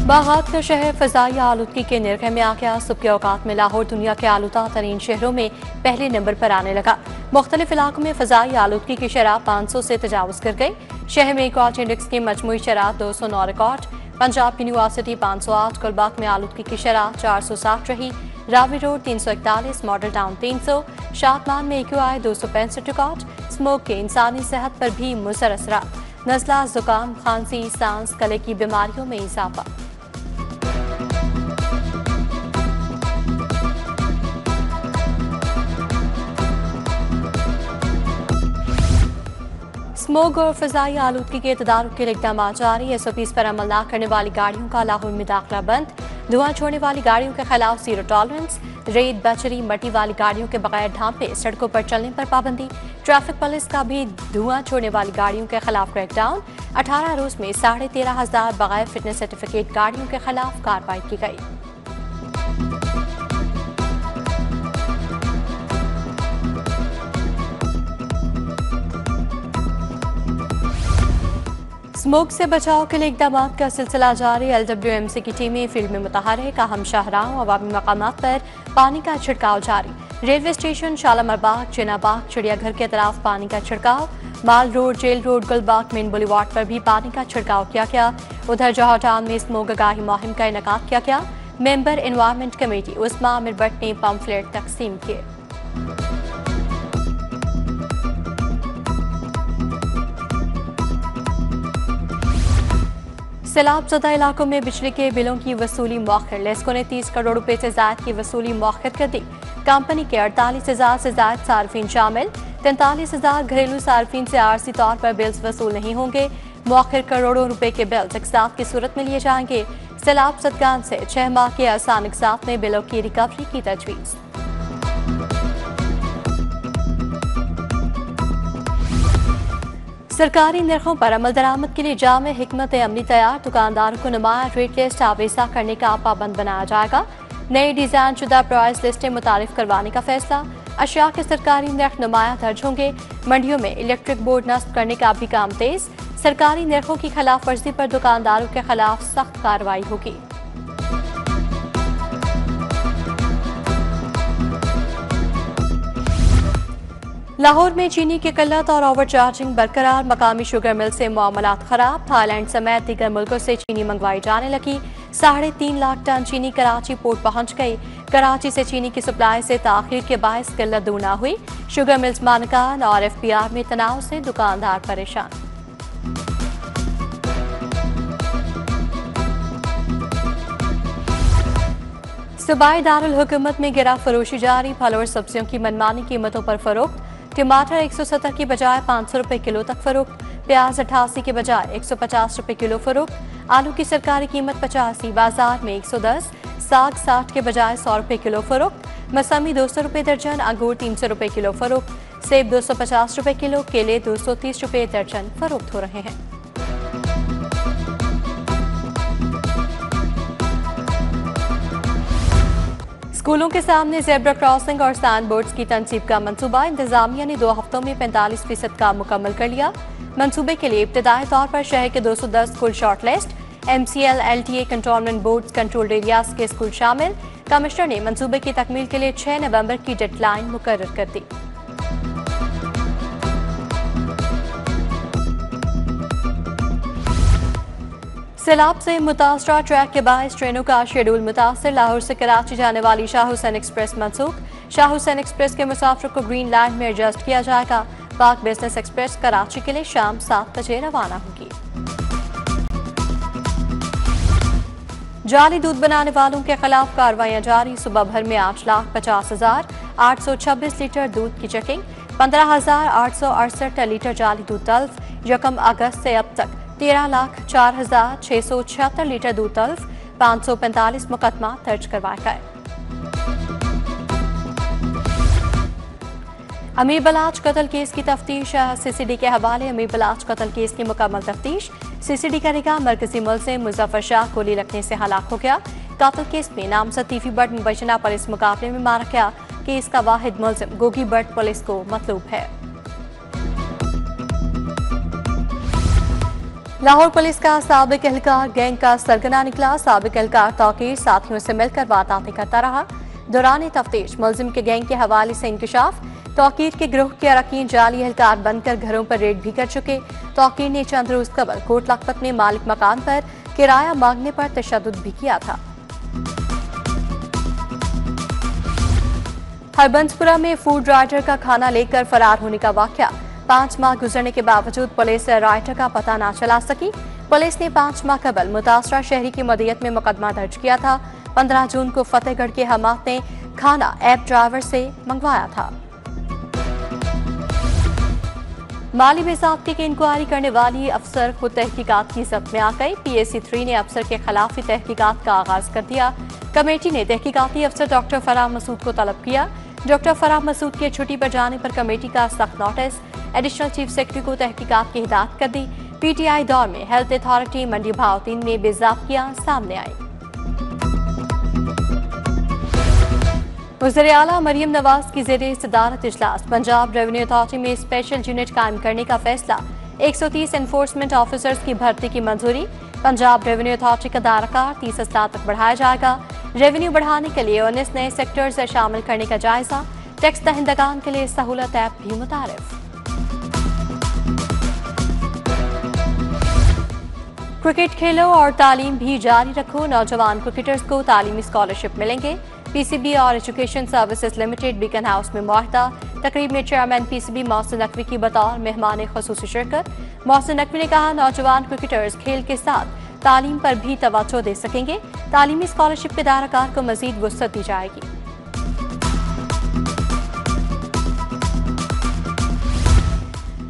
बागात का शहर फजाई आलूदगी के निर्गह में आ गया। सुबह के औकात में लाहौर दुनिया के आलूदा तरीन शहरों में पहले नंबर पर आने लगा। मुख्तलिफ इलाकों में फजाई आलूदगी की शरह 500 से तजावुज कर गई। शहर में क्वार्ट इंडेक्स की मजमूई शरह 209 रिकॉर्ड। पंजाब यूनिवर्सिटी 508, गुलबाग में आलूदगी की शरह 460 रही। Ravi road 341, model town 300, Shadman में AQI 265 रिकॉर्ड। स्मोक के इंसानी सेहत पर भी मुज़र असरात। नज़ला, जुकाम, खांसी, सांस, गले की बीमारियों में इजाफा। स्मोक और फजाई आलूदगी के तदारुक के लिए इक़दाम जारी। SOPs पर अमल न करने वाली गाड़ियों का लाहौर में दाखिला बंद। धुआं छोड़ने वाली गाड़ियों के खिलाफ जीरो टॉलरेंस। रेत, बजरी, मट्टी वाली गाड़ियों के बगैर ढांपे सड़कों पर चलने पर पाबंदी। ट्रैफिक पुलिस का भी धुआं छोड़ने वाली गाड़ियों के खिलाफ क्रैकडाउन। 18 रोज में 13,500 बगैर फिटनेस सर्टिफिकेट गाड़ियों के खिलाफ कार्रवाई की गई। स्मोक से बचाव के लिए इक़दाम का सिलसिला जारी। LWMC की टीमें फील्ड में मुतहरिक अहम शाहराहों अवामी मकामात पर पानी का छिड़काव जारी। रेलवे स्टेशन, शालामार बाग, जिनाबाग, चिड़ियाघर के तरफ पानी का छिड़काव। Mall road, jail road, Gulbagh, main boulevard पर भी पानी का छिड़काव किया गया। उधर जौहर टाउन में स्मोक आगाही मुहिम का इनेकाद किया गया। Member environment committee Usma Aamir Bhatt ने पम्फलेट तकसीम किए। सैलाब ज़दा इलाकों में बिजली के बिलों की वसूली मौखर। लेस्को ने 30 करोड़ रुपए से ज्यादा की वसूली मौखर कर दी। कंपनी के 48,000 से ज्यादा सार्फिन शामिल। 43,000 घरेलू सार्फिन से आरसी तौर पर बिल्स वसूल नहीं होंगे। मौखर करोड़ों रुपए के बिल्स इकसात की सूरत में लिए जाएंगे। सैलाब ज़दगान से 6 माह के आसान इकसात में बिलों की रिकवरी की तजवीज़। सरकारी निर्खों पर अमल दरामद के लिए जामे हिकमत अमली तैयार। दुकानदारों को नुमाया रेट लिस्ट आवेजा करने का पाबंद बनाया जाएगा। नई डिजाइन शुदा प्राइस लिस्टें मुतारिफ करवाने का फैसला। अशिया के सरकारी निर्ख नुमाया दर्ज होंगे। मंडियों में इलेक्ट्रिक बोर्ड नस्ब करने का भी काम तेज। सरकारी निर्खों की खिलाफ वर्जी पर दुकानदारों के खिलाफ सख्त कार्रवाई होगी। लाहौर में चीनी की किल्लत और ओवर चार्जिंग बरकरार। मकामी शुगर मिल से मामलात खराब। थाईलैंड समेत दीगर मुल्कों से चीनी मंगवाई जाने लगी। 3.5 लाख टन चीनी कराची पोर्ट पहुंच गई। कराची से चीनी की सप्लाई से ताखीर के बायस किल्लत दूर न हुई। शुगर मिल्स मानकान और FPR में तनाव से दुकानदार परेशान। सूबाई दारुल हुकूमत में गिरा फरोशी जारी। फल और सब्जियों की मनमानी कीमतों पर फरोख्त। टमाटर 170 की बजाय 500 रुपए किलो तक फरोख्त। प्याज 88 की बजाय 150 रुपए किलो फरोख्त। आलू की सरकारी कीमत 85, बाजार में 110। साग 60 के बजाय 100 रुपए किलो फरोख्त। मौसमी 200 रुपए दर्जन। अंगूर 300 रुपए किलो फरोख्त। सेब 250 रुपए किलो। केले 230 रुपए दर्जन फरोख्त हो रहे हैं। स्कूलों के सामने ज़ेब्रा क्रॉसिंग और साइन बोर्ड्स की तनसीब का मंसूबा। इंतजामिया ने 2 हफ्तों में 45% काम मुकम्मल कर लिया। मंसूबे के लिए इब्तदाई तौर पर शहर के 210 school shortlist. MCL, LTA, cantonment boards, control areas के स्कूल शामिल। कमिश्नर ने मंसूबे की तकमील के लिए 6 नवंबर की डेडलाइन मुकर्रर कर दी। सैलाब से मुतासरा ट्रैक के बायस ट्रेनों का शेड्यूल मुतासर। लाहौर से कराची जाने वाली शाह हुसैन एक्सप्रेस मनसूख। शाह हुसैन एक्सप्रेस के मुसाफिर को ग्रीन लाइन में एडजस्ट किया जाएगा। पाक बिजनेस एक्सप्रेस कराची के लिए शाम 7 बजे रवाना होगी। जाली दूध बनाने वालों के खिलाफ कार्रवाइयां जारी। सुबह भर में 8,50,826 लीटर दूध की चेकिंग। 15,868 लीटर जाली दूध तल्फ। 1 अगस्त से अब तक 13,04,676 लीटर दूध तल्फ। 545 मुकदमा दर्ज करवाया गया। अमीर बलाच कत्ल केस की तफ्तीश। CCD के हवाले अमीर बलाच कत्ल केस की मुकम्मल तफ्तीश। CCD करेगा। मरकजी मुल्ज़िम मुज़फ़्फ़र शाह गोली लगने से हलाक हो गया। कत्ल केस में नामज़द तीफी बट मुबैना पुलिस मुकाबले में मारा गया। केस का वाहिद मुल्ज़िम गोगी बट पुलिस को मतलूब है। लाहौर पुलिस का साबिक एहलकार गैंग का सरगना निकला। साबिक एहलकार तौकीर साथियों से मिलकर वारदातें करता रहा। दौरान तफ्तीश मुलजिम के गैंग के हवाले से इंकशाफ। तौकीर के ग्रोह के अरकान जाली एहलकार बनकर घरों पर रेड भी कर चुके। तौकीर ने चंद रोज कबल कोट लखपत में मालिक मकान पर किराया मांगने पर तशद्दुद भी किया था। हरबंसपुरा में फूड राइटर का खाना लेकर फरार होने का वाकया। 5 माह गुजरने के बावजूद पुलिस राइटर का पता न चला सकी। पुलिस ने 5 माह कबल मुतासरा शहरी की मदीयत में मुकदमा दर्ज किया था। 15 जून को फतेहगढ़ के हमात ने खाना ऐप ड्राइवर से मंगवाया था। माली बेज़ाब्ती की इंक्वायरी करने वाली अफसर खुद तहकीकात की जद में आ गई। PAC 3 ने अफसर के खिलाफ ही तहकीकात का आगाज कर दिया। कमेटी ने तहकीकाती अफसर डॉक्टर फराह मसूद को तलब किया। डॉक्टर फराह मसूद के छुट्टी पर जाने पर कमेटी का सख्त नोटिस। एडिशनल चीफ सेक्रेटरी को तहकीकात की हिदायत कर दी। PTI दौर में हेल्थ अथॉरिटी मंडी भावतीन में बेज़ाब्तियां सामने आई। वज़ीर आला मरियम नवाज की ज़ेरे सदारत इजलास। पंजाब रेवेन्यू अथॉरिटी में स्पेशल यूनिट कायम करने का फैसला। 130 एनफोर्समेंट ऑफिसर्स की भर्ती की मंजूरी। पंजाब रेवेन्यू अथॉरिटी का दायरा 30 अजला तक बढ़ाया जाएगा। रेवेन्यू बढ़ाने के लिए 19 नए सेक्टर्स शामिल करने का जायजा। टैक्स दहिंदगान के लिए सहूलत ऐप भी मुतारिफ। क्रिकेट खेलो और तालीम भी जारी रखो। नौजवान क्रिकेटर्स को तालीमी स्कॉलरशिप मिलेंगे। PCB और education services limited beacon house में मुआहदा। तकरीब में चेयरमैन PCB मोहसिन नकवी की बतौर मेहमान खुसूसी शिरकत। मोहसिन नकवी ने कहा, नौजवान क्रिकेटर्स खेल के साथ तालीम पर भी तवज्जो दे सकेंगे। तालीमी स्कॉलरशिप के दायराकार को मजीद वुसअत दी जाएगी।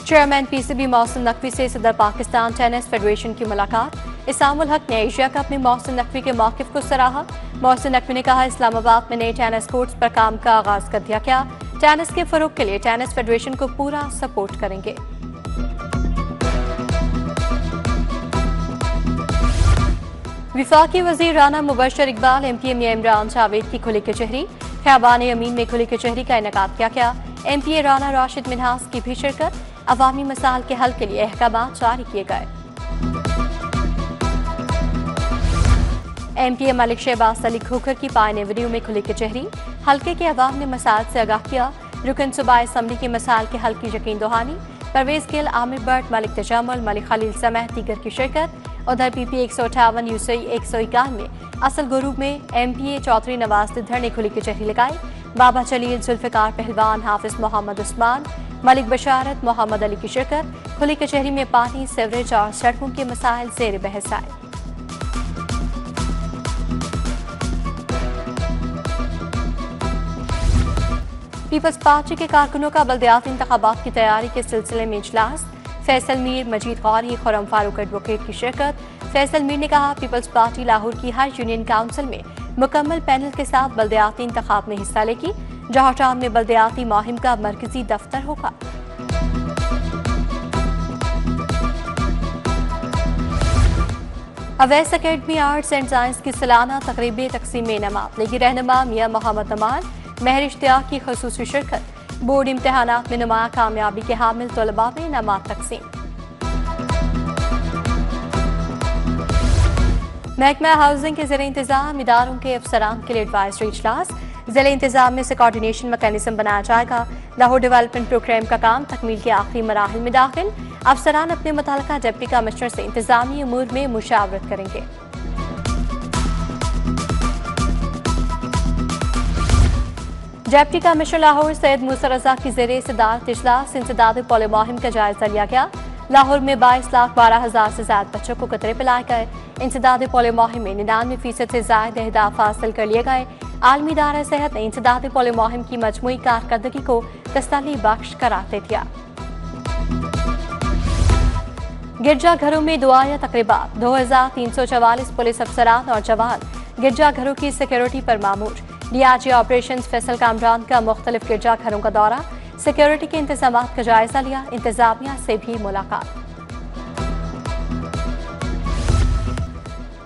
चेयरमैन PCB मोहसिन नकवी से सदर पाकिस्तान टेनिस फेडरेशन की मुलाकात। इसामुल हक ने एशिया कप में मोहसिन नकवी के मौक़िफ़ को सराहा। मोहसिन नकवी ने कहा, इस्लामाबाद में नए टेनिस कोर्ट्स पर काम का आगाज कर दिया गया। टेनिस के फरोग के लिए टेनिस फेडरेशन को पूरा सपोर्ट करेंगे। विफाकी वजीर राना मुबशर इकबाल MPA में इमरान जावेद की खुली कचहरी। ख़याबान अमीन में खुली कचहरी का इनेकाद किया गया। MPA राना राशिद मिन्हास की भी शिरकत। अवामी मसाइल के हल के लिए अहकाम जारी किए गए। MPA मलिक शहबाज अली खोखर की पाइन एवेन्यू में खुली कचहरी। हल्के के अवाम ने मसाइल से आगाह किया। रुकन सूबाई असम्बली के मसाइल के हल की यकीन दहानी। परवेज गिल, आमिर भट्ट, मलिक तजामुल, मलिक खलील समेत दीगर की शिरकत। उधर PP 158 UCI 151 में असल गुरूब में MPA चौधरी नवाज दिद्धर ने खुली कचहरी लगाई। बाबा जलील, जुल्फ़िकार पहलवान, हाफिज मोहम्मद उस्मान, मलिक बशारत, मोहम्मद अली की शिरकत। खुली कचहरी में पानी, सीवरेज और सड़कों के मसाइल ज़ेर बहस आए। पीपल्स पार्टी के कारकुनों का बल्दियाती इंतखाबात की तैयारी के सिलसिले में इजलास। फैसल मीर, मजीद गौरी, खुरम फारूक एडवोकेट की शिरकत। फैसल मीर ने कहा, पीपल्स पार्टी लाहौर की हर यूनियन काउंसिल में मुकम्मल पैनल के साथ बल्दियाती इंतखाब में हिस्सा लेगी। जहाँ टाउन में बल्दियाती मुहिम का मरकजी दफ्तर होगा। Awais academy arts and science की सालाना तकरीब तकसीम इनामात। लीगी रहनुमा मियां मोहम्मद नमान, महर इश्तियाक की खसूसी शिरकत। बोर्ड इम्तहानात में नुमाया कामयाबी के हामिल तलबा में इनामात तकसीम। महकमा हाउसिंग के ज़रिए इंतजाम इदारों के अफसरान के लिए एडवाइजरी इजलास। ज़िले इंतजाम में से कोऑर्डिनेशन मैकेनिज्म बनाया जाएगा। लाहौर डेवलपमेंट प्रोग्राम का काम तकमील के आखिरी मराहिल में दाखिल। अफसरान अपने मुताल्लिका डिप्टी कमिश्नर से इंतजामी उमूर में मुशावरत करेंगे। डिप्टी कमिश्नर लाहौर सैयद मूसा रजा की ज़रिए सदारत इजलास। इंसदाद पौले मुहिम का जायजा लिया गया। लाहौर में 22,12,000 से ज्यादा बच्चों को कतरे पिलाए गए। इंसदाद पौले मुहिम में 99% से ज्यादा अहदाफ हासिल कर लिए गए। आलमी इदारा सेहत ने इंसदाद पौले मुहिम की मजमूई कारकर्दगी को तसल्ली बख्श करार दे दिया। गिरजा घरों में दुआया तकरीबात। 2344 पुलिस अफसरान और जवान गिरजा घरों की सिक्योरिटी पर मामूर। DIG ऑपरेशन फैसल कामरान का मुख्तलिफ गिरजा घरों का दौरा। सिक्योरिटी के इंतजाम का जायजा लिया। इंतजामिया से भी मुलाकात।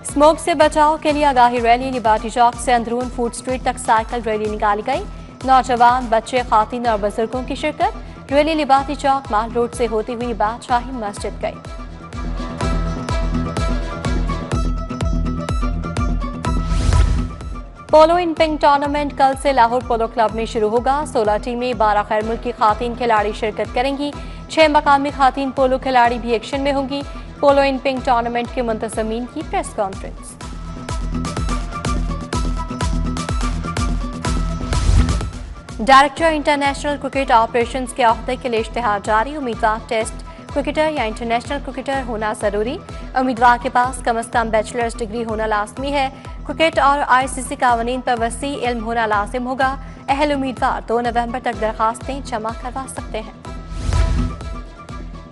स्मोक से बचाव के लिए आगाही रैली। लिबार्टी चौक से अंदरून फूड स्ट्रीट तक साइकिल रैली निकाली गई। नौजवान, बच्चे, खातिन और बुजुर्गों की शिरकत। रैली लिबार्टी चौक माल रोड से होती हुई बादशाही मस्जिद गई। पोलो इन पिंक टूर्नामेंट कल से लाहौर पोलो क्लब में शुरू होगा। 16 टीमें 12 खैर मुल्क की खातीन खिलाड़ी शिरकत करेंगी। 6 मकामी खातीन पोलो खिलाड़ी भी एक्शन में होंगी। पोलो इन पिंक टूर्नामेंट के मुंतजमीन की press conference. Director international cricket operations के अहदे के लिए इश्तिहार जारी। उम्मीदवार टेस्ट क्रिकेटर या इंटरनेशनल क्रिकेटर होना जरूरी। उम्मीदवार के पास कम अज कम बैचलर्स डिग्री होना लाजमी है। क्रिकेट और ICC कानून पर वसी इल्म होना लाजिम होगा। अहल उम्मीदवार 2 नवंबर तक दरखास्तें जमा करवा सकते हैं।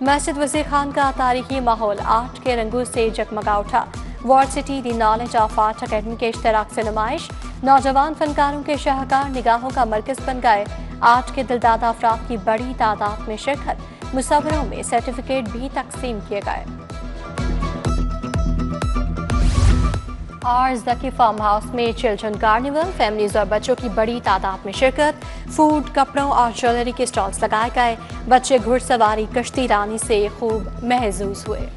मस्जिद वजीर खान का तारीखी माहौल आर्ट के रंगों से जगमगा उठा। World city the knowledge of art academy के इश्तराक से नुमाइश। नौजवान फनकारों के शाहकार निगाहों का मरकज बन गए। आर्ट के दिलदादा अफराद की बड़ी तादाद में शिरकत। मुसव्विरों में सर्टिफिकेट भी तकसीम किए गए। और ज़की फार्म हाउस में चिल्ड्रन कार्निवल, फैमिलीज और बच्चों की बड़ी तादाद में शिरकत। फूड, कपड़ों और ज्वेलरी के स्टॉल्स लगाए गए। बच्चे घुड़सवारी, कश्ती रानी से खूब महजूज हुए।